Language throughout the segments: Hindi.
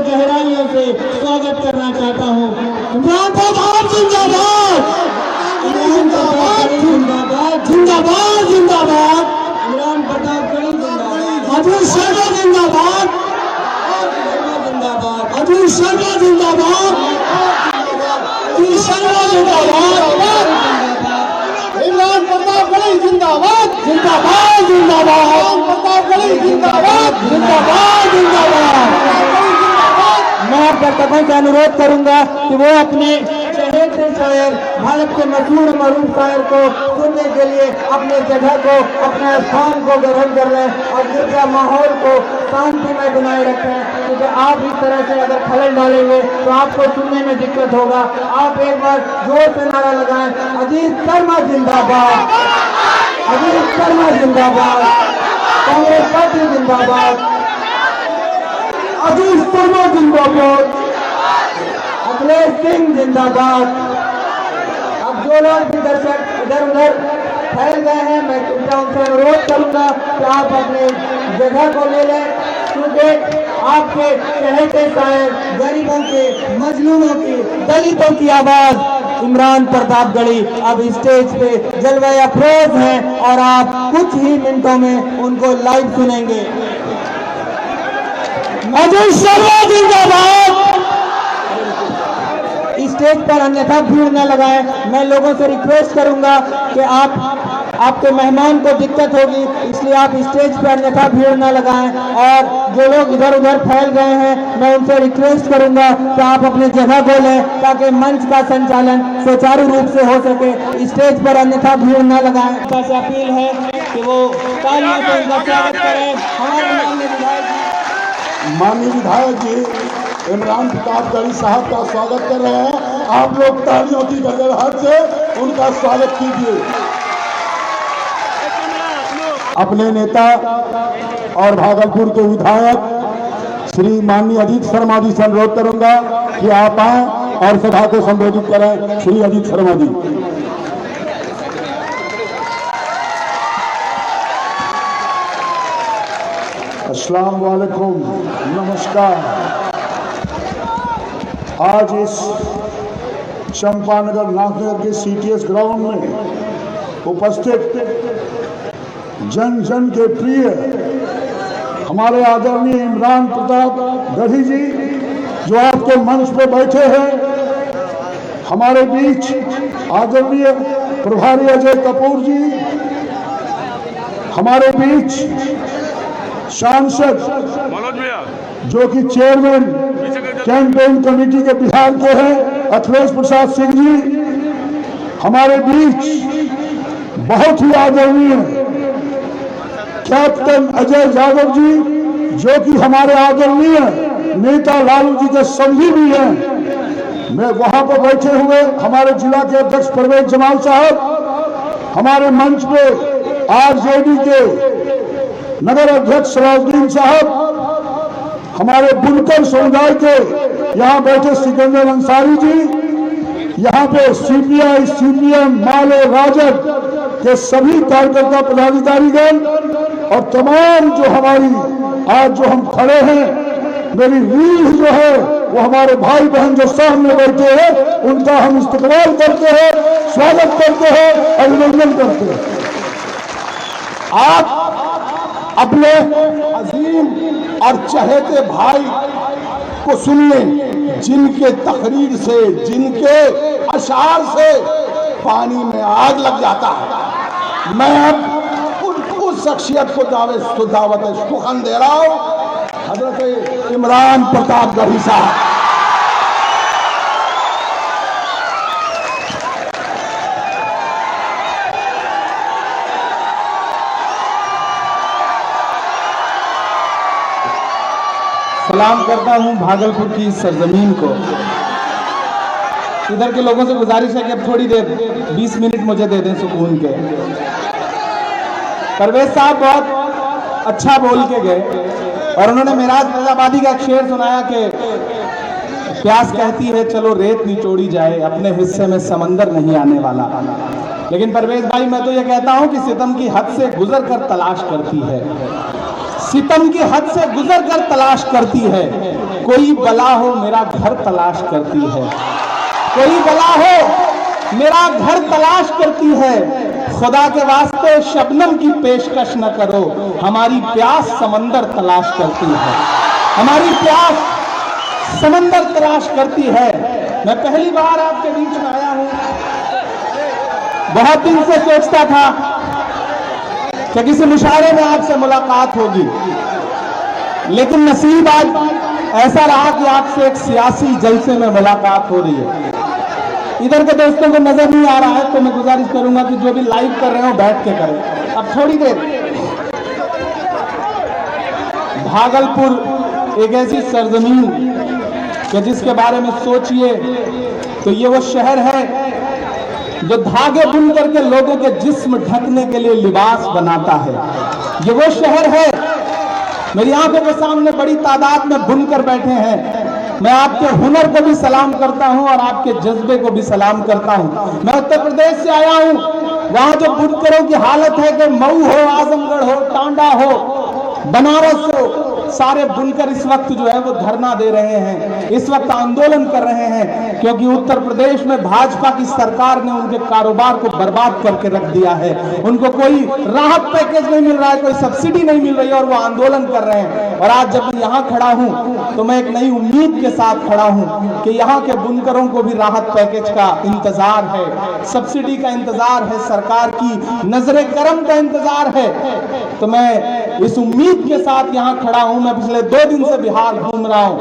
गहराइयों से स्वागत करना चाहता हूँ। इमरान प्रताप जिंदाबाद, इमरान प्रताप जिंदाबाद, जिंदाबाद जिंदाबाद, इमरान प्रताप जिंदाबाद, अजय शर्मा जिंदाबाद, जिंदाबाद, अजय शर्मा जिंदाबाद, अजय शर्मा जिंदाबाद, इमरान प्रतापगढ़ी जिंदाबाद, जिंदाबाद जिंदाबाद, प्रतापगढ़ी जिंदाबाद, जिंदाबाद जिंदाबाद। मैं आप दर्शकों से अनुरोध करूंगा कि वो अपने चहेते शायर, भारत के मशहूर मरूफ शायर को सुनने के लिए अपने जगह को, अपने स्थान को ग्रहण कर लें और गिरजा माहौल को शांतिमय बनाए रखें, क्योंकि आप इस तरह से अगर खलल डालेंगे तो आपको सुनने में दिक्कत होगा। आप एक बार जोर से नारा लगाएं, अजीत शर्मा जिंदाबाद, अजीत शर्मा जिंदाबाद, कांग्रेस पार्टी जिंदाबाद, अजीत शर्मा जिंदाबाद, अखिलेश सिंह जिंदाबाद। अब जो लोग भी दर्शक इधर उधर फैल गए हैं, मैं उनसे अनुरोध करूंगा कि आप अपने जगह को ले लें, क्योंकि आपके चहेते शायर, गरीबों के, मजलूमों की, दलितों की आवाज इमरान प्रतापगढ़ी अब स्टेज पे जलवाए अफरोज हैं और आप कुछ ही मिनटों में उनको लाइव सुनेंगे। अजय शर्मा जिंदाबाद। स्टेज पर अन्यथा भीड़ न लगाएं। मैं लोगों से रिक्वेस्ट करूंगा कि आपके मेहमान को दिक्कत होगी, इसलिए आप स्टेज पर अन्यथा भीड़ न लगाएं। और जो लोग इधर उधर फैल गए हैं, मैं उनसे रिक्वेस्ट करूंगा कि आप अपनी जगह को लें ताकि मंच का संचालन सुचारू रूप से हो सके। स्टेज पर अन्यथा भीड़ न लगाएं। से अपील है कि वो तालियों से उनका स्वागत करें। हमारे माननीय विधायक जी इमरान प्रतापगढ़ी साहब का स्वागत कर रहे हैं। आप लोग तालियों की गड़गड़ाहट से उनका स्वागत कीजिए। अपने नेता और भागलपुर के विधायक श्री माननीय अजीत शर्मा जी से अनुरोध करूंगा कि आप आए और सभा को संबोधित करें। श्री अजीत शर्मा जी। अस्सलाम वालेकुम, नमस्कार। आज इस चंपानगर नागनगर के सीटीएस ग्राउंड में उपस्थित जन जन के प्रिय हमारे आदरणीय इमरान प्रतापगढ़ी जी जो आपके मंच पे बैठे हैं, हमारे बीच आदरणीय प्रभारी अजय कपूर जी, हमारे बीच सांसद जो कि चेयरमैन कैंपेन कमेटी के बिहार के हैं अखिलेश प्रसाद सिंह जी, हमारे बीच बहुत ही आदरणीय कैप्टन अजय यादव जी जो कि हमारे आदरणीय नेता लालू जी के समधी भी हैं। मैं वहां पर बैठे हुए हमारे जिला के अध्यक्ष परवेज जमाल साहब, हमारे मंच पे आरजेडी के नगर अध्यक्ष सलाउद्दीन साहब, हमारे बुनकर समुदाय के यहाँ बैठे सिकंदर अंसारी जी, यहाँ पे सीपीआई, सीपीएम, माले, राजद के सभी कार्यकर्ता पदाधिकारीगण और तमाम जो हमारी आज जो हम खड़े हैं, मेरी रीढ़ जो है वो हमारे भाई बहन जो सामने बैठे हैं उनका हम इस्तकबाल करते हैं, स्वागत करते हैं, अभिनंदन करते हैं। आप अपने अजीम और चहेते भाई को सुनिए जिनके तकरीर से, जिनके अशार से पानी में आग लग जाता है। मैं अब उस शख्सियत को दावत सुखन दे रहा हूं, हजरत इमरान प्रतापगढ़ी साहब। सलाम करता हूं भागलपुर की सरजमीन को। इधर के लोगों से गुजारिश है कि अब थोड़ी देर 20 मिनट मुझे दे दें सुकून के। परवेज साहब बहुत अच्छा बोल के गए और उन्होंने मेराज प्रजाबादी का एक शेर सुनाया कि प्यास कहती है चलो रेत निचोड़ी जाए, अपने हिस्से में समंदर नहीं आने वाला। लेकिन परवेज भाई मैं तो ये कहता हूं कि सितम की हद से गुजर कर तलाश करती है। सितम की हद से गुजर कर तलाश करती है, कोई बला हो मेरा घर तलाश करती है, कोई बला हो मेरा घर तलाश करती है। खुदा के वास्ते शबनम की पेशकश न करो, हमारी प्यास समंदर तलाश करती है, हमारी प्यास समंदर तलाश करती है। मैं पहली बार आपके बीच में आया हूं, बहुत दिन से सोचता था कि किसी मुशायरे में आपसे मुलाकात होगी, लेकिन नसीब आज ऐसा रहा कि आपसे एक सियासी जलसे में मुलाकात हो रही है। इधर के दोस्तों को नजर नहीं आ रहा है तो मैं गुजारिश करूंगा कि जो भी लाइव कर रहे हो बैठ के करें। अब थोड़ी देर, भागलपुर एक ऐसी सरजमीन कि जिसके बारे में सोचिए तो ये वो शहर है जो धागे बुन करके लोगों के जिस्म ढकने के लिए लिबास बनाता है। ये वो शहर है, मेरी आंखों के सामने बड़ी तादाद में बुनकर बैठे हैं। मैं आपके हुनर को भी सलाम करता हूं और आपके जज्बे को भी सलाम करता हूं। मैं उत्तर प्रदेश से आया हूं, वहां जो बुनकरों की हालत है कि मऊ हो, आजमगढ़ हो, टांडा हो, बनारस हो, सारे बुनकर इस वक्त जो है वो धरना दे रहे हैं, इस वक्त आंदोलन कर रहे हैं, क्योंकि उत्तर प्रदेश में भाजपा की सरकार ने उनके कारोबार को बर्बाद करके रख दिया है। उनको कोई राहत पैकेज नहीं मिल रहा है, कोई सब्सिडी नहीं मिल रही है और वो आंदोलन कर रहे हैं। और आज जब मैं यहाँ खड़ा हूँ तो मैं एक नई उम्मीद के साथ खड़ा हूँ कि यहाँ के बुनकरों को भी राहत पैकेज का इंतजार है, सब्सिडी का इंतजार है, सरकार की नजरे करम का इंतजार है। तो मैं इस उम्मीद के साथ यहाँ खड़ा हूँ। मैं पिछले 2 दिन से बिहार घूम रहा हूँ,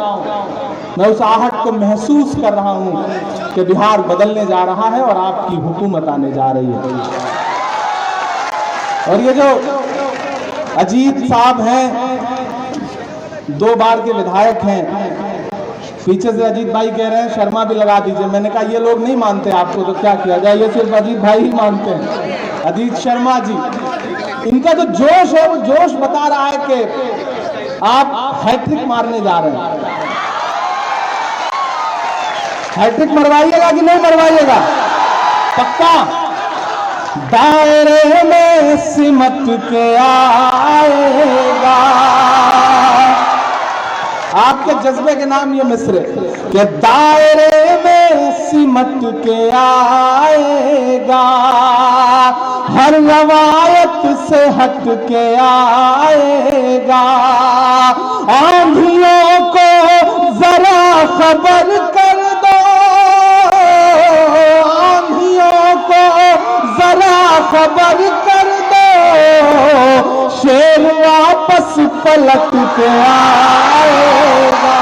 मैं उस आहट को महसूस कर रहा हूँ कि बिहार बदलने जा रहा है और आपकी हुकूमत आने जा रही है। और ये जो अजीत साहब हैं, 2 बार के विधायक हैं, पीछे से अजीत भाई कह रहे हैं शर्मा भी लगा दीजिए। मैंने कहा ये लोग नहीं मानते आपको तो क्या किया जाए, ये सिर्फ अजीत भाई ही मानते हैं। अजीत शर्मा जी, इनका जो जोश है वो जोश बता रहा है कि आप हैट्रिक मारने जा रहे हैं। हैट्रिक मरवाइएगा कि नहीं मरवाइएगा? पक्का? दायरे में सिमट के आएगा, आपके जज्बे के नाम ये मिसरे कि दायरे में सिमट के आएगा, हर रवायत से हट के आएगा। आंधियों को जरा खबर कर दो, आंधियों को जरा खबर कर दो, शेर वापस पलट के आएगा,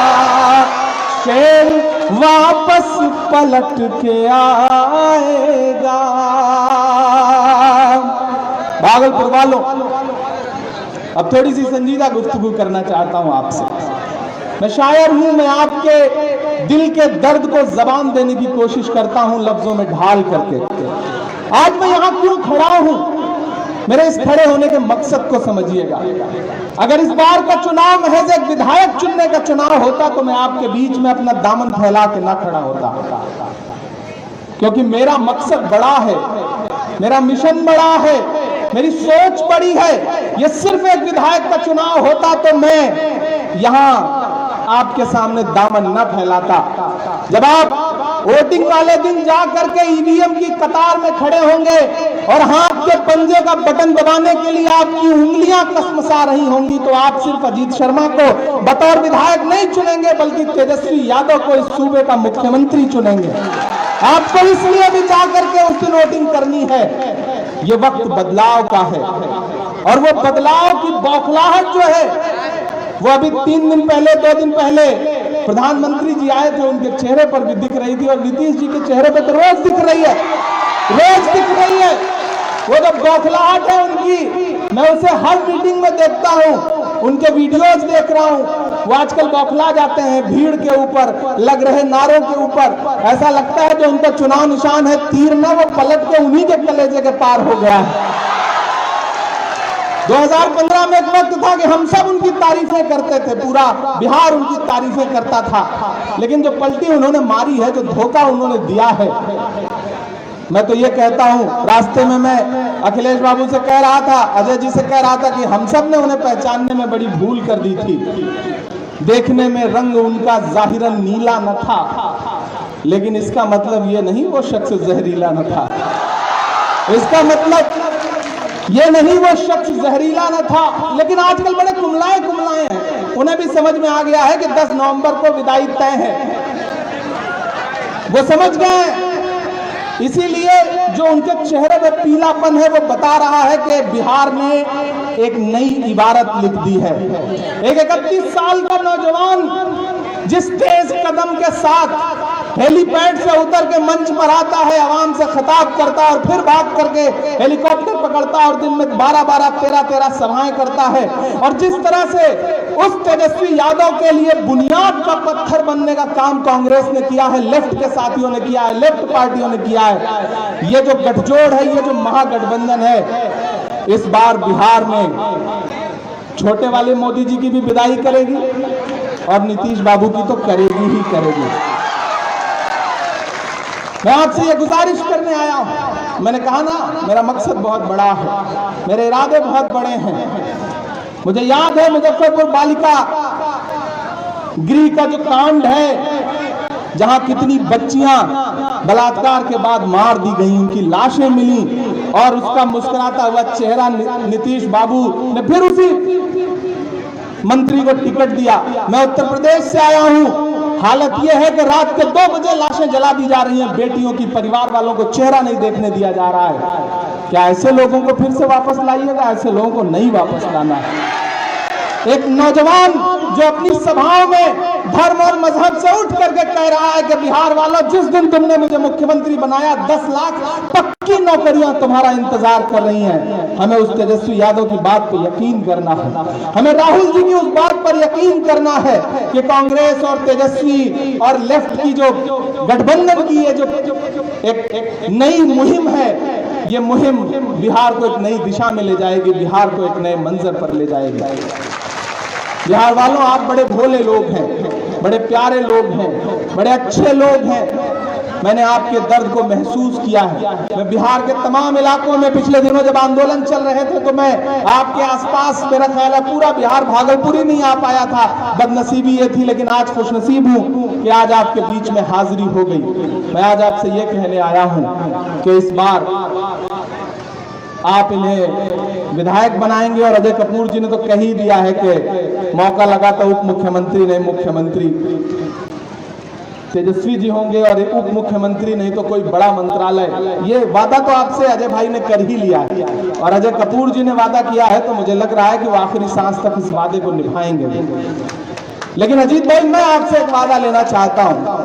शेर वापस पलट के आएगा। भागलपुर वालों, अब थोड़ी सी संजीदा गुफ्तगू करना चाहता हूं आपसे। मैं शायर हूं, मैं आपके दिल के दर्द को जबान देने की कोशिश करता हूं लफ्जों में ढाल करके। आज मैं यहां क्यों खड़ा हूं, मेरे इस खड़े होने के मकसद को समझिएगा। अगर इस बार का चुनाव महज एक विधायक चुनने का चुनाव होता तो मैं आपके बीच में अपना दामन फैला के ना खड़ा होता, क्योंकि मेरा मकसद बड़ा है, मेरा मिशन बड़ा है, मेरी सोच बड़ी है। ये सिर्फ एक विधायक का चुनाव होता तो मैं यहां आपके सामने दामन न फैलाता। जब आप वोटिंग वाले दिन जा करके ईवीएम की कतार में खड़े होंगे और हाथ के पंजे का बटन दबाने के लिए आपकी उंगलियां कसमसा रही होंगी, तो आप सिर्फ अजीत शर्मा को बतौर विधायक नहीं चुनेंगे बल्कि तेजस्वी यादव को इस सूबे का मुख्यमंत्री चुनेंगे। आपको इसलिए भी जा करके उस दिन वोटिंग करनी है। ये वक्त बदलाव का है और वो बदलाव की बौखलाहट जो है वो अभी 3 दिन पहले 2 दिन पहले प्रधानमंत्री जी आए थे, उनके चेहरे पर भी दिख रही थी और नीतीश जी के चेहरे पर तो रोज दिख रही है, रोज दिख रही है। वो जो बौखलाहट है उनकी, मैं उसे हर मीटिंग में देखता हूँ, उनके वीडियोज देख रहा हूँ। वो आजकल बौखला जाते हैं भीड़ के ऊपर लग रहे नारों के ऊपर। ऐसा लगता है जो उनका चुनाव निशान है तीर ना, वो पलट के उन्हीं के कलेजे के पार हो गया है। 2015 में एक वक्त था कि हम सब उनकी तारीफें करते थे, पूरा बिहार उनकी तारीफें करता था, लेकिन जो पलटी उन्होंने मारी है, जो धोखा उन्होंने दिया है, मैं तो ये कहता हूं, रास्ते में मैं अखिलेश बाबू से कह रहा था, अजय जी से कह रहा था कि हम सब ने उन्हें पहचानने में बड़ी भूल कर दी थी। देखने में रंग उनका जाहिरन नीला न था, लेकिन इसका मतलब ये नहीं वो शख्स जहरीला न था। इसका मतलब ये नहीं वो शख्स जहरीला न था, लेकिन आजकल बड़े कुमलाए हैं। उन्हें भी समझ में आ गया है कि 10 नवंबर को विदाई तय है। वो समझ गए, इसीलिए जो उनके चेहरे पे पीलापन है वो बता रहा है कि बिहार ने एक नई इबारत लिख दी है। एक 31 साल का नौजवान जिस तेज कदम के साथ हेलीपैड से उतर के मंच पर आता है, आवाम से खिताब करता है और फिर भाग करके हेलीकॉप्टर पकड़ता है और दिन में 12-12, 13-13 सभाएं करता है, और जिस तरह से उस तेजस्वी यादव के लिए बुनियाद का पत्थर बनने का काम कांग्रेस ने किया है, लेफ्ट के साथियों ने किया है, लेफ्ट पार्टियों ने किया है। ये जो गठजोड़ है, ये जो महागठबंधन है, इस बार बिहार में छोटे वाले मोदी जी की भी विदाई करेगी और नीतीश बाबू की तो करेगी ही करेगी। मैं आपसे ये गुजारिश करने आया हूं, मैंने कहा ना, मेरा मकसद बहुत बड़ा है, मेरे इरादे बहुत बड़े हैं। मुझे याद है मुजफ्फरपुर बालिका गृह का जो कांड है, जहां कितनी बच्चियां बलात्कार के बाद मार दी गई, उनकी लाशें मिली, और उसका मुस्कुराता हुआ चेहरा नीतीश बाबू ने फिर उसी मंत्री को टिकट दिया। मैं उत्तर प्रदेश से आया हूं, हालत यह है कि रात के 2 बजे लाशें जला दी जा रही हैं, बेटियों की, परिवार वालों को चेहरा नहीं देखने दिया जा रहा है। क्या ऐसे लोगों को फिर से वापस लाइएगा? ऐसे लोगों को नहीं वापस लाना है। एक नौजवान जो अपनी सभाओं में धर्म और मजहब से उठ करके कह रहा है कि बिहार वालों, जिस दिन तुमने मुझे मुख्यमंत्री बनाया 10 लाख पक्की नौकरियां तुम्हारा इंतजार कर रही हैं। हमें उस तेजस्वी यादव की बात पर यकीन करना है, हमें राहुल जी की उस बात पर यकीन करना है कि कांग्रेस और तेजस्वी और लेफ्ट की जो गठबंधन की ये जो एक नई मुहिम है, ये मुहिम बिहार को एक नई दिशा में ले जाएगी, बिहार को एक नए मंजर पर ले जाएगी। बिहार वालों, आप बड़े भोले लोग हैं, बड़े प्यारे लोग हैं, बड़े अच्छे लोग हैं। मैंने आपके दर्द को महसूस किया है। मैं बिहार के तमाम इलाकों में पिछले दिनों जब आंदोलन चल रहे थे तो मैं आपके आसपास, मेरा ख्याल है पूरा बिहार, भागलपुर ही नहीं आ पाया था। बदनसीबी ये थी, लेकिन आज खुशनसीब हूं कि आज आपके बीच में हाजिरी हो गई। मैं आज आपसे ये कहने आया हूं कि इस बार आप इन्हें विधायक बनाएंगे, और अजय कपूर जी ने तो कह ही दिया है कि मौका लगा तो उप मुख्यमंत्री नहीं, मुख्यमंत्री तेजस्वी जी होंगे, और उप मुख्यमंत्री नहीं तो कोई बड़ा मंत्रालय। ये वादा तो आपसे अजय भाई ने कर ही लिया है, और अजय कपूर जी ने वादा किया है, तो मुझे लग रहा है कि वो आखिरी सांस तक इस वादे को निभाएंगे। लेकिन अजीत भाई, मैं आपसे एक वादा लेना चाहता हूं।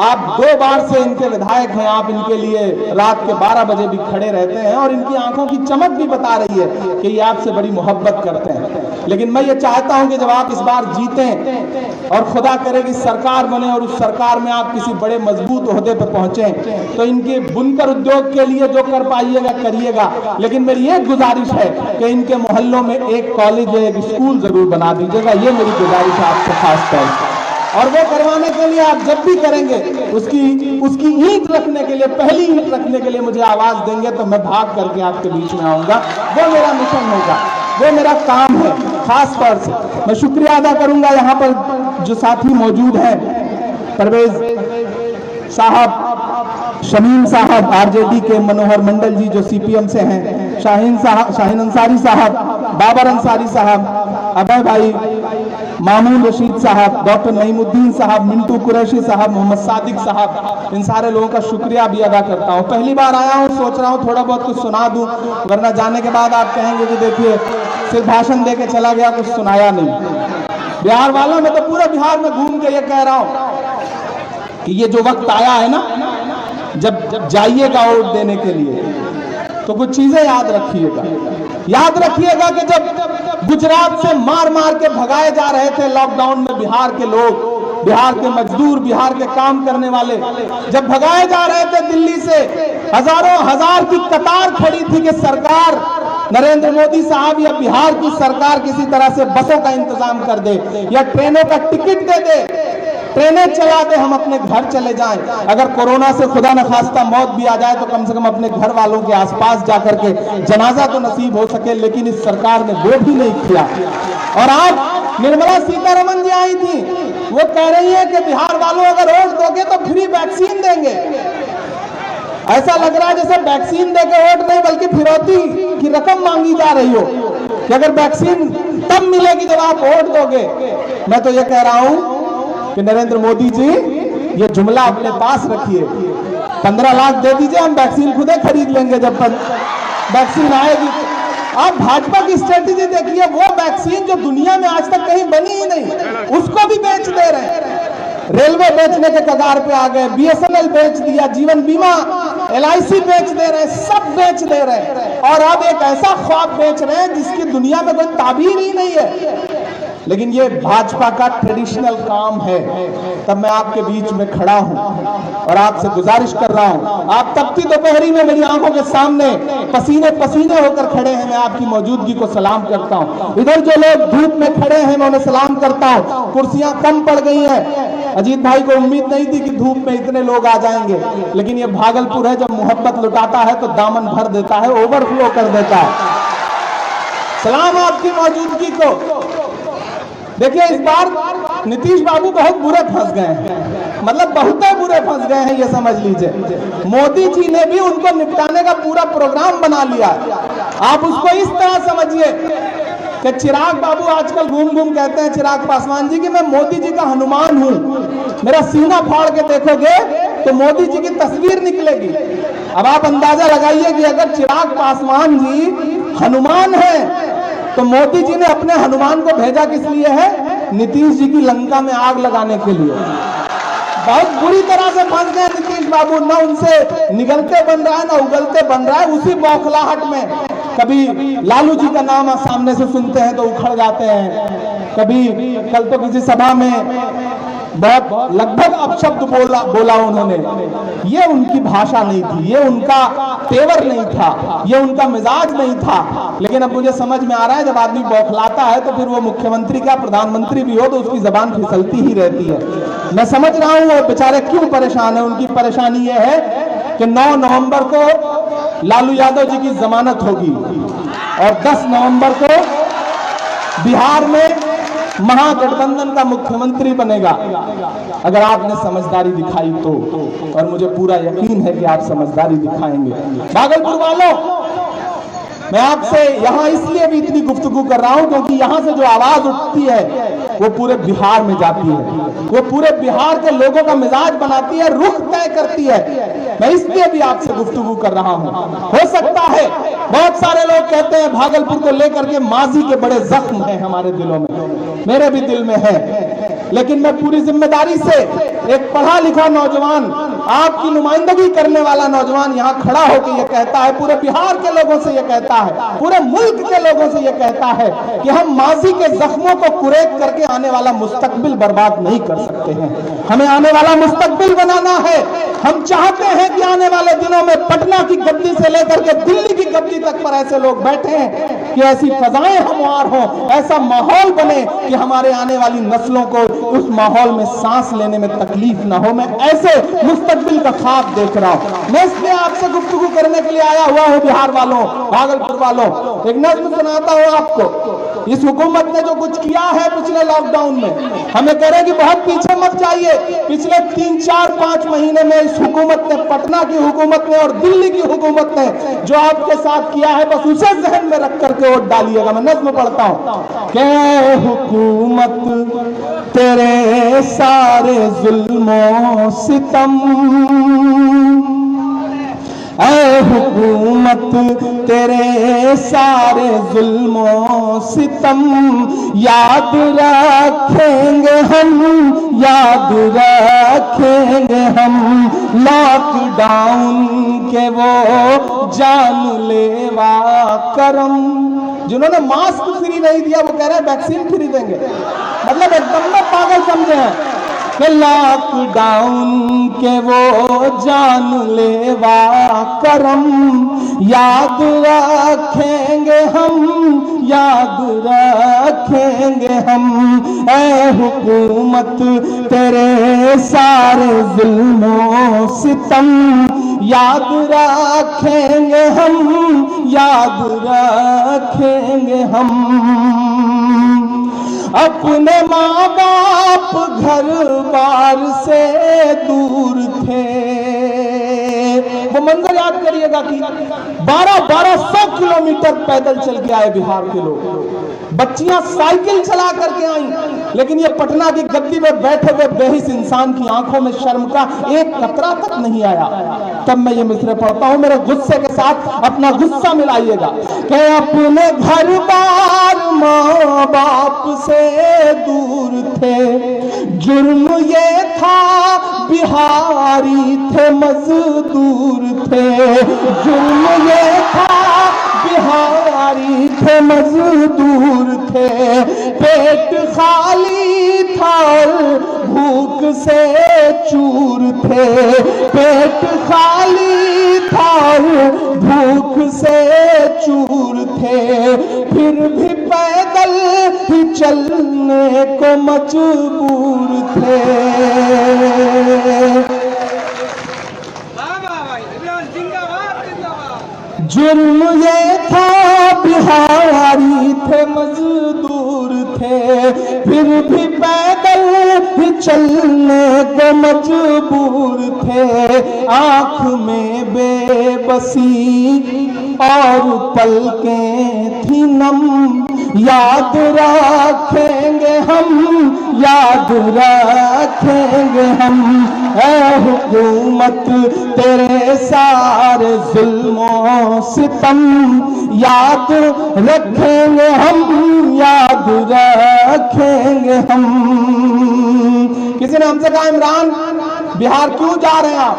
आप 2 बार से इनके विधायक हैं, आप इनके लिए रात के 12 बजे भी खड़े रहते हैं, और इनकी आंखों की चमक भी बता रही है कि ये आपसे बड़ी मोहब्बत करते हैं। लेकिन मैं ये चाहता हूं कि जब आप इस बार जीतें और खुदा करे कि सरकार बने और उस सरकार में आप किसी बड़े मजबूत ओहदे पर पहुंचे, तो इनके बुनकर उद्योग के लिए जो कर पाइएगा करिएगा। लेकिन मेरी एक गुजारिश है कि इनके मोहल्लों में एक कॉलेज या एक स्कूल जरूर बना दीजिएगा। ये मेरी गुजारिश है आपसे खास तौर से। और वो करवाने के लिए आप जब भी करेंगे, उसकी ईंट रखने के लिए, पहली ईंट रखने के लिए मुझे आवाज देंगे तो मैं भाग करके आपके बीच में आऊंगा। वो मेरा मिशन होगा, वो मेरा काम है। खास तौर से मैं शुक्रिया अदा करूंगा यहाँ पर जो साथी मौजूद हैं, परवेज साहब, शमीम साहब आरजेडी के, मनोहर मंडल जी जो सीपीएम से हैं, शाहीन अंसारी साहब, बाबर अंसारी साहब, अभय भाई, मामून रशीद साहब, डॉक्टर नईमुद्दीन साहब, मिंटू कुरैशी साहब, मोहम्मद सादिक साहब, इन सारे लोगों का शुक्रिया भी अदा करता हूं। पहली बार आया हूं, सोच रहा हूं थोड़ा बहुत कुछ सुना दूं, वरना जाने के बाद आप कहेंगे कि देखिए सिर्फ भाषण दे के चला गया, कुछ सुनाया नहीं। बिहार वालों में तो पूरे बिहार में घूम के ये कह रहा हूं कि ये जो वक्त आया है ना, जब जाइएगा वोट देने के लिए, तो कुछ चीजें याद रखिएगा। याद रखिएगा कि जब गुजरात से मार मार के भगाए जा रहे थे लॉकडाउन में बिहार के लोग, बिहार के मजदूर, बिहार के काम करने वाले, जब भगाए जा रहे थे दिल्ली से, हजारों हजार की कतार खड़ी थी कि सरकार, नरेंद्र मोदी साहब या बिहार की सरकार किसी तरह से बसों का इंतजाम कर दे या ट्रेनों का टिकट दे दे। ट्रेनें चला दे, हम अपने घर चले जाएं। अगर कोरोना से खुदा न खास्ता मौत भी आ जाए तो कम से कम अपने घर वालों के आसपास जाकर के जनाजा तो नसीब हो सके, लेकिन इस सरकार ने वो भी नहीं किया। और आज निर्मला सीतारमण जी आई थी, वो कह रही है कि बिहार वालों अगर वोट दोगे तो फ्री वैक्सीन देंगे। ऐसा लग रहा है जैसे वैक्सीन देके वोट नहीं बल्कि फिरौती की रकम मांगी जा रही हो कि अगर वैक्सीन तब मिलेगी जब आप वोट दोगे। मैं तो ये कह रहा हूं कि नरेंद्र मोदी जी ये जुमला अपने पास रखिए, 15 लाख दे दीजिए, हम वैक्सीन खुदे खरीद लेंगे जब वैक्सीन आएगी। आप भाजपा की स्ट्रेटेजी देखिए, वो वैक्सीन जो दुनिया में आज तक कहीं बनी ही नहीं उसको भी बेच दे रहे हैं। रेलवे बेचने के कगार पे आ गए, BSNL बेच दिया, जीवन बीमा LIC बेच दे रहे हैं, सब बेच दे रहे हैं। और अब एक ऐसा ख्वाब बेच रहे हैं जिसकी दुनिया में कोई ताबीर ही नहीं है। लेकिन ये भाजपा का ट्रेडिशनल काम है। तब मैं आपके बीच में खड़ा हूं और आपसे गुजारिश कर रहा हूं, आप तपती दोपहरी में मेरी आंखों के सामने पसीने पसीने होकर खड़े हैं, मैं आपकी मौजूदगी को सलाम करता हूं। इधर जो लोग धूप में खड़े हैं मैं उन्हें सलाम करता हूं। कुर्सियां कम पड़ गई हैं, अजीत भाई को उम्मीद नहीं थी कि धूप में इतने लोग आ जाएंगे, लेकिन ये भागलपुर है, जब मोहब्बत लुटाता है तो दामन भर देता है, ओवरफ्लो कर देता है। सलाम आपकी मौजूदगी को। देखिए इस बार नीतीश बाबू बहुत बुरे फंस गए हैं, मतलब बहुत बुरे फंस गए हैं, ये समझ लीजिए। मोदी जी ने भी उनको निपटाने का पूरा प्रोग्राम बना लिया। आप उसको इस तरह समझिए कि चिराग बाबू आजकल घूम घूम कहते हैं, चिराग पासवान जी, कि मैं मोदी जी का हनुमान हूं, मेरा सीना फाड़ के देखोगे तो मोदी जी की तस्वीर निकलेगी। अब आप अंदाजा लगाइए कि अगर चिराग पासवान जी हनुमान है तो मोदी जी ने अपने हनुमान को भेजा किस लिए है? नीतीश जी की लंका में आग लगाने के लिए। बहुत बुरी तरह से फंस गए नीतीश बाबू, ना उनसे निगलते बन रहा है ना उगलते बन रहा है। उसी बौखलाहट में कभी लालू जी का नाम सामने से सुनते हैं तो उखड़ जाते हैं, कभी कल तो किसी सभा में बहुत लगभग अपशब्द बोला उन्होंने। ये उनकी भाषा नहीं थी, ये उनका तेवर नहीं था, ये उनका मिजाज नहीं था। लेकिन अब मुझे समझ में आ रहा है जब आदमी बौखलाता है तो फिर वो मुख्यमंत्री का प्रधानमंत्री भी हो तो उसकी जबान फिसलती ही रहती है। मैं समझ रहा हूँ वो बेचारे क्यों परेशान है। उनकी परेशानी ये है कि 9 नवंबर को लालू यादव जी की जमानत होगी और 10 नवंबर को बिहार में महागठबंधन का मुख्यमंत्री बनेगा। अगर आपने समझदारी दिखाई तो, और मुझे पूरा यकीन है कि आप समझदारी दिखाएंगे। भागलपुर वालों, मैं आपसे यहाँ इसलिए भी इतनी गुफ्तगू कर रहा हूँ क्योंकि यहाँ से जो आवाज उठती है वो पूरे बिहार में जाती है, वो पूरे बिहार के लोगों का मिजाज बनाती है, रुख तय करती है। मैं इसलिए भी आपसे गुफ्तगू कर रहा हूँ। हो सकता है बहुत सारे लोग कहते हैं भागलपुर को लेकर के माजी के बड़े जख्म हैं हमारे दिलों में, मेरे भी दिल में है, लेकिन मैं पूरी जिम्मेदारी से एक पढ़ा लिखा नौजवान, आपकी नुमाइंदगी करने वाला नौजवान यहाँ खड़ा होकर ये कहता है, पूरे बिहार के लोगों से ये कहता है, पूरे मुल्क के लोगों से ये कहता है कि हम माजी के जख्मों को कुरेद करके आने वाला मुस्तकबिल बर्बाद नहीं कर सकते हैं। हमें आने वाला मुस्तकबिल बनाना है। हम चाहते हैं कि आने वाले दिनों में पटना की गद्दी से लेकर के दिल्ली की गद्दी तक पर ऐसे लोग बैठे हैं कि ऐसी फजाएं हमवार हों, ऐसा माहौल बने कि हमारे आने वाली नस्लों को उस माहौल में सांस लेने में तकलीफ ना हो। मैं ऐसे मुस्तकबिल का ख्वाब देख रहा हूं। मैं इसलिए आपसे गुफ्तगू करने के लिए आया हुआ हूं। बिहार वालों, भागलपुर वालों, एक नज़्म सुनाता हूं आपको। इस हुकूमत ने जो कुछ किया है पिछले लॉकडाउन में, हमें कह रहे कि बहुत पीछे मत जाइए। पिछले 3, 4, 5 महीने में इस हुकूमत ने, पटना की हुकूमत ने और दिल्ली की हुकूमत ने जो आपके साथ किया है, बस उसे जहन में रख करके वोट डालिएगा। मैं नज़्म पढ़ता हूं कि हुकूमत तेरे सारे जुल्मों सितम, ऐ हुकूमत तेरे सारे जुल्मों सितम, याद रखेंगे हम, याद रखेंगे हम लॉकडाउन के वो जानलेवा करम। जिन्होंने मास्क फ्री नहीं दिया वो कह रहे हैं वैक्सीन फ्री देंगे। मतलब एकदम में पागल समझे हैं। कि लॉकडाउन के वो जानलेवा करम याद रखेंगे हम, याद रखेंगे हम। ऐ हुकूमत तेरे सारे जुल्मों सितम याद रखेंगे हम, याद रखेंगे हम। अपने माँ बाप घर बार से दूर थे, वो मंजर याद करिएगा कि 1200 किलोमीटर पैदल चल के आए बिहार के लोग। बच्चियां साइकिल चला करके आई, लेकिन ये पटना की गद्दी में बैठे हुए बेहिस इंसान की आंखों में शर्म का एक कतरा तक नहीं आया। तब मैं ये मिसरे पढ़ता हूं, मेरे गुस्से के साथ अपना गुस्सा मिलाइएगा कि अपने घर बार माँ बाप से दूर थे, जुर्म ये था बिहारी थे मजदूर थे, जुर्म ये था बिहारी थे मजदूर थे। पेट खाली था भूख से चूर थे, पेट खाली था भूख से चूर थे, फिर भी पैदल ही चलने को मजबूर थे। जुर्म ये था बिहारी थे मजदूर थे, फिर भी पैदल ही चलने को मजबूर थे। आंख में बेबसी और पलकें थी नम याद रखेंगे हम, याद रखेंगे हम। ऐ हुकूमत तेरे सारे जुल्मों सितम याद रखेंगे हम, याद रखेंगे हम। किसी ने हमसे कहा इमरान बिहार क्यों जा रहे हैं आप,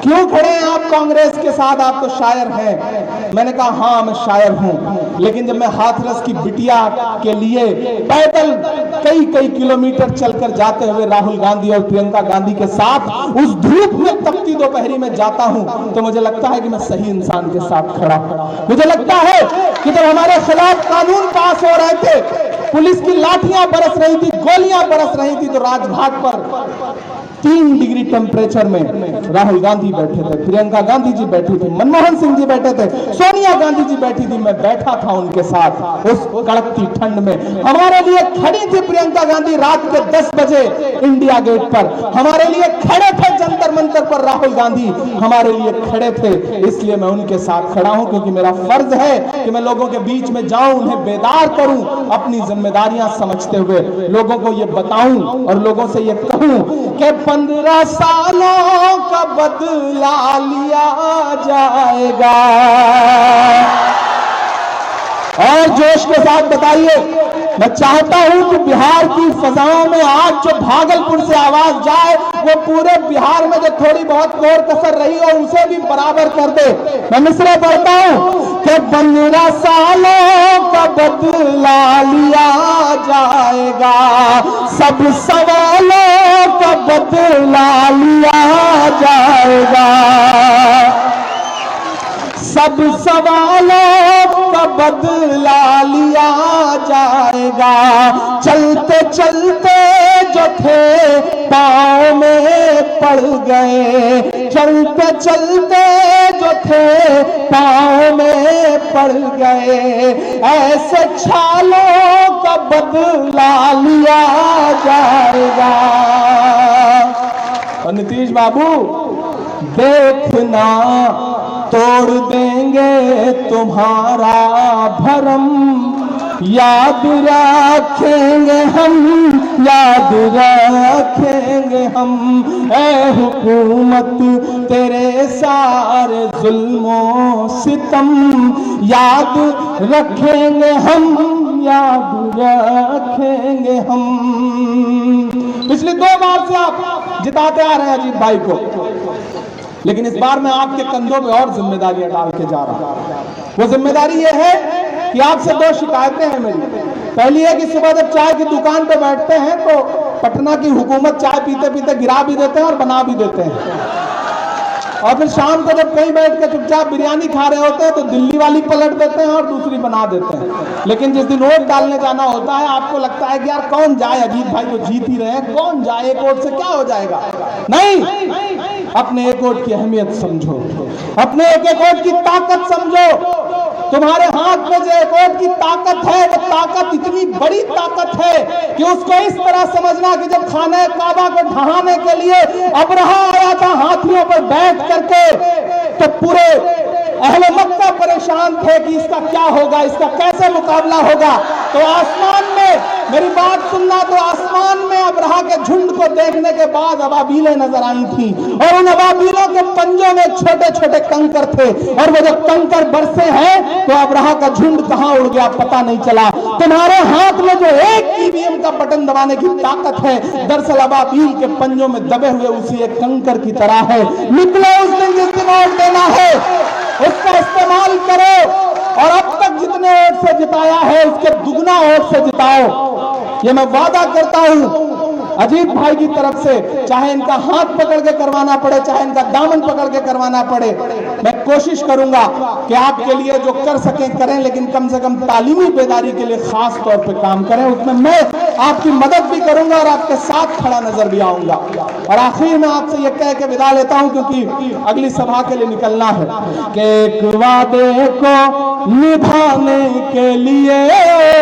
क्यों खड़े हैं आप कांग्रेस के साथ, आप तो शायर हैं। मैंने कहा हाँ मैं शायर हूं, लेकिन जब मैं हाथरस की बिटिया के लिए पैदल कई कई किलोमीटर चलकर जाते हुए राहुल गांधी और प्रियंका गांधी के साथ उस धूप में तपती दोपहरी में जाता हूं, तो मुझे लगता है कि मैं सही इंसान के साथ खड़ा हूं। मुझे लगता है कि जब हमारे खिलाफ कानून पास हो रहे थे, पुलिस की लाठियां बरस रही थी, गोलियां बरस रही थी, तो राजघाट पर 3 डिग्री टेम्परेचर में राहुल गांधी बैठे थे, प्रियंका गांधी जी बैठी थी, मनमोहन सिंह जी बैठे थे, सोनिया गांधी जी बैठी थी, मैं बैठा था उनके साथ उस कड़कती ठंड में। हमारे लिए खड़ी थी प्रियंका गांधी रात के 10 बजे इंडिया गेट पर, हमारे लिए खड़े थे जंतर मंतर पर राहुल गांधी, हमारे लिए खड़े थे। इसलिए मैं उनके साथ खड़ा हूं, क्योंकि मेरा फर्ज है कि मैं लोगों के बीच में जाऊं, उन्हें बेदार करूं, अपनी जिम्मेदारियां समझते हुए लोगों को ये बताऊं और लोगों से ये कहूं कि 15 सालों का बदला लिया जाएगा। और जोश के साथ बताइए, मैं चाहता हूं कि बिहार की फजाओं में आज जो भागलपुर से आवाज जाए, वो पूरे बिहार में जो थोड़ी बहुत कोर कसर रही हो उसे भी बराबर कर दे। मैं मिसरे पढ़ता हूं कि 15 सालों का बदला लिया जाएगा, सब सवालों का बदला लिया जाएगा, सब सवालों का बदला लिया जाएगा। चलते चलते जो थे पाँव में पड़ गए, चलते चलते जो थे पाँव में पड़ गए, ऐसे छालों का बदला लिया जाएगा। और नीतीश बाबू देखना तोड़ देंगे तुम्हारा भरम, याद रखेंगे हम, याद रखेंगे हम। ऐ हुकूमत तेरे सारे जुल्मों सितम याद रखेंगे हम, याद रखेंगे हम। पिछले 2 बार से आप जिताते आ रहे हैं अजीत भाई को, लेकिन इस बार मैं आपके कंधों पे और जिम्मेदारियां डाल के जा रहा हूं। वो जिम्मेदारी ये है कि आपसे 2 शिकायतें हैं मेरी। पहली है कि सुबह जब चाय की दुकान पे बैठते हैं तो पटना की हुकूमत चाय पीते पीते गिरा भी देते हैं और बना भी देते हैं, और फिर शाम को जब कहीं बैठ के चुपचाप बिरयानी खा रहे होते हैं तो दिल्ली वाली पलट देते हैं और दूसरी बना देते हैं। लेकिन जिस दिन वोट डालने जाना होता है आपको लगता है कि यार कौन जाए, अजीत भाई तो जीत ही रहे हैं, कौन जाए, एक वोट से क्या हो जाएगा। नहीं, अपने एक वोट की अहमियत समझो, अपने एक एक वोट की ताकत समझो। तुम्हारे हाथ में जो एक वोट की ताकत है, वो ताकत इतनी बड़ी ताकत है कि उसको इस तरह समझना कि जब खाने काबा को ढहाने के लिए अबरहा आया था हाथियों पर बैठ करके, तो पूरे अहले मक्का परेशान थे कि इसका क्या होगा, इसका कैसे मुकाबला होगा। तो आसमान में, मेरी बात सुनना, तो आसमान में अबरहा के झुंड को देखने के बाद अबाबीलें नजर आई थी, और उन अबाबीलों के पंजों में छोटे छोटे कंकर थे, और वो जब कंकर बरसे हैं तो अबरहा का झुंड कहां उड़ गया पता नहीं चला। तुम्हारे हाथ में जो एक ईवीएम का बटन दबाने की ताकत है, दरअसल अबाबील के पंजों में दबे हुए उसी एक कंकर की तरह है। निकलो उस दिन जिस दिन वोट देना है, उसका इस्तेमाल करो, और अब तक जितने वोट से जिताया है उसके दुगना वोट से जिताओ। ये मैं वादा करता हूं अजीत भाई की तरफ से, चाहे इनका हाथ पकड़ के करवाना पड़े, चाहे इनका दामन पकड़ के करवाना पड़े, मैं कोशिश करूंगा कि आपके लिए जो कर सकें करें, लेकिन कम से कम तालीमी बेदारी के लिए खास तौर पे काम करें। उसमें मैं आपकी मदद भी करूंगा और आपके साथ खड़ा नजर भी आऊंगा। और आखिर में आपसे ये कह के विदा लेता हूं, क्योंकि अगली सभा के लिए निकलना है, कि एक वादे को निभाने के लिए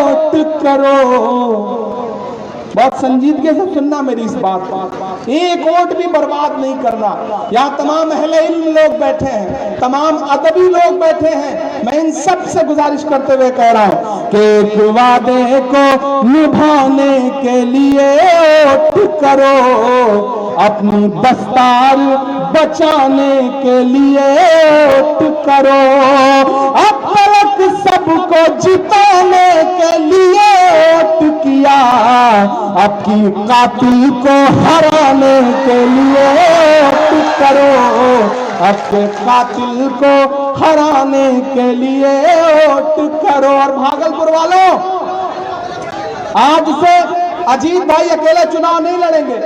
वोट करो। बहुत संजीदगी से सुनना मेरी इस बात, एक वोट भी बर्बाद नहीं करना। यहाँ तमाम अहले इल्म लोग बैठे हैं, तमाम अदबी लोग बैठे हैं, मैं इन सब से गुजारिश करते हुए कह रहा हूँ कि एक वादे को निभाने के लिए वोट करो, अपनी दस्तार बचाने के लिए वोट करो, अब तक सबको जिताने के लिए वोट किया, आपकी कातिल को हराने के लिए वोट करो, आपके कातिल को हराने के लिए वोट करो। और भागलपुर वालों, आज से अजीत भाई अकेले चुनाव नहीं लड़ेंगे,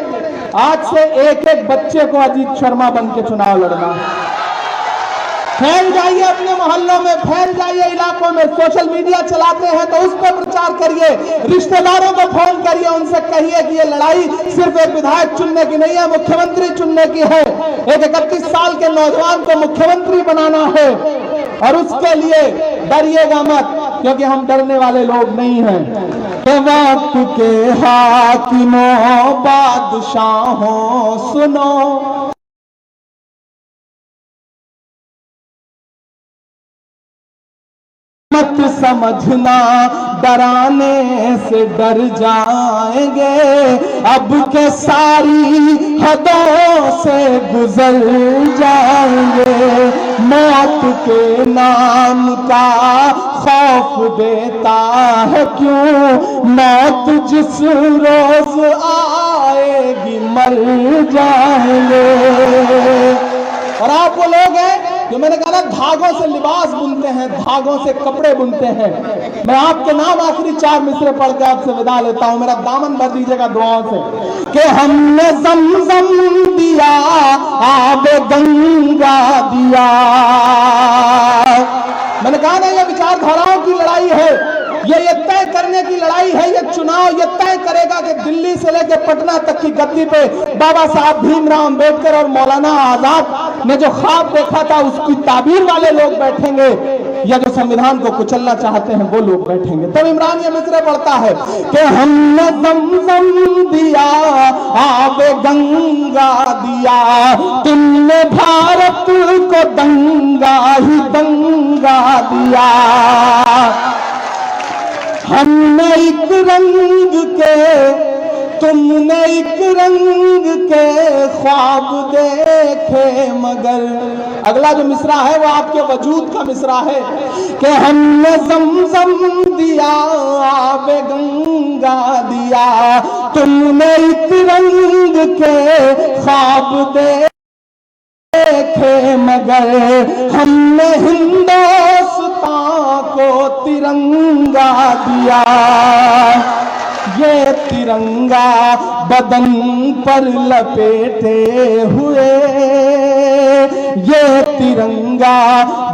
आज से एक एक बच्चे को अजीत शर्मा बन के चुनाव लड़ना। फैल जाइए अपने मोहल्लों में, फैल जाइए इलाकों में, सोशल मीडिया चलाते हैं तो उस पर प्रचार करिए, रिश्तेदारों को फोन करिए, उनसे कहिए कि ये लड़ाई सिर्फ एक विधायक चुनने की नहीं है, मुख्यमंत्री चुनने की है। एक 31 साल के नौजवान को मुख्यमंत्री बनाना है, और उसके लिए डरिएगा मत, क्योंकि हम डरने वाले लोग नहीं हैं। तो वक्त के हाकिमों बादशाहों सुनो, मत समझना डराने से डर जाएंगे, अब के सारी हदों से गुजर जाएंगे। मौत के नाम का खौफ देता है क्यों, मौत जिस रोज आएगी मर जाएंगे। और आप वो लोग हैं जो मैंने कहा धागों से लिबास बुनते हैं, धागों से कपड़े बुनते हैं। मैं आपके नाम आखिरी 4 मिसरे पढ़ के आपसे विदा लेता हूं, मेरा दामन भर दीजिएगा दुआओं से। कि हमने ज़मज़म दिया, आबे गंगा दिया। मैंने कहा ना, ये विचारधाराओं की लड़ाई है, ये तय करने की लड़ाई है। ये चुनाव ये तय करेगा कि दिल्ली से लेकर पटना तक की गद्दी पे बाबा साहब भीमराव अंबेडकर और मौलाना आजाद ने जो ख्वाब देखा था, उसकी ताबीर वाले लोग बैठेंगे, या जो संविधान को कुचलना चाहते हैं वो लोग बैठेंगे। तब इमरान ये मिसरे पढ़ता है कि हमने ज़मज़म दिया, आबे गंगा दिया, तुमने भारत को दंगा ही दंगा दिया। हमने एक रंग के, तुमने एक रंग के ख्वाब देखे, मगर अगला जो मिसरा है वो आपके वजूद का मिसरा है कि हमने ज़मज़म दिया, आबे गंगा दिया, तुमने एक रंग के ख्वाब देखे, मगर हमने हिंदुस्तान को तिरंगा दिया। ये तिरंगा बदन पर लपेटे हुए, ये तिरंगा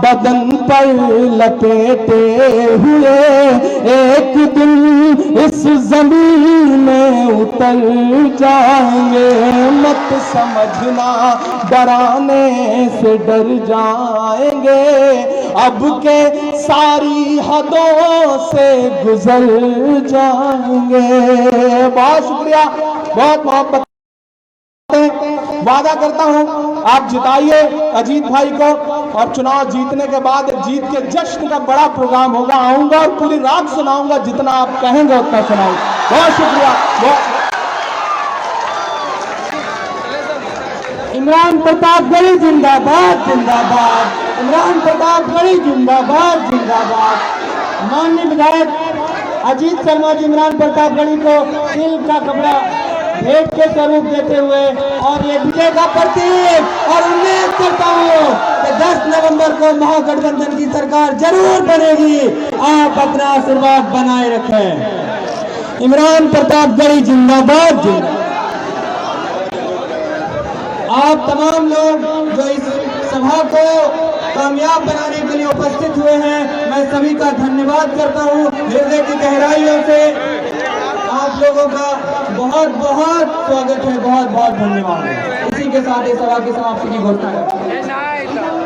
बदन पर लपेटे हुए एक दिन इस जमीन में उतर जाएंगे। मत समझना डराने से डर जाएंगे, अब के सारी हदों से गुजर जाएंगे। बहुत शुक्रिया, बहुत मोहब्बत। वादा करता हूं आप जिताइए अजीत भाई को, और चुनाव जीतने के बाद जीत के जश्न का बड़ा प्रोग्राम होगा। आऊंगा और पूरी रात सुनाऊंगा, जितना आप कहेंगे उतना सुनाऊंगा। बहुत शुक्रिया। इमरान प्रतापगढ़ी जिंदाबाद जिंदाबाद, इमरान प्रतापगढ़ी जिंदाबाद जिंदाबाद। माननीय विधायक अजीत शर्मा जी इमरान प्रतापगढ़ी को तिल का कपड़ा भेंट के स्वरूप देते हुए और ये विजय का प्रतीक, और उम्मीद करता हूँ कि 10 नवंबर को महागठबंधन की सरकार जरूर बनेगी। आप अपना आशीर्वाद बनाए रखें। इमरान प्रतापगढ़ी जिंदाबाद जिंदाबाद। आप तमाम लोग जो इस सभा को कामयाब बनाने के लिए उपस्थित हुए हैं, मैं सभी का धन्यवाद करता हूं हृदय की गहराइयों से। आप लोगों का बहुत बहुत स्वागत है, बहुत बहुत धन्यवाद। इसी के साथ इस सभा की समाप्ति की घोषणा करता हूं।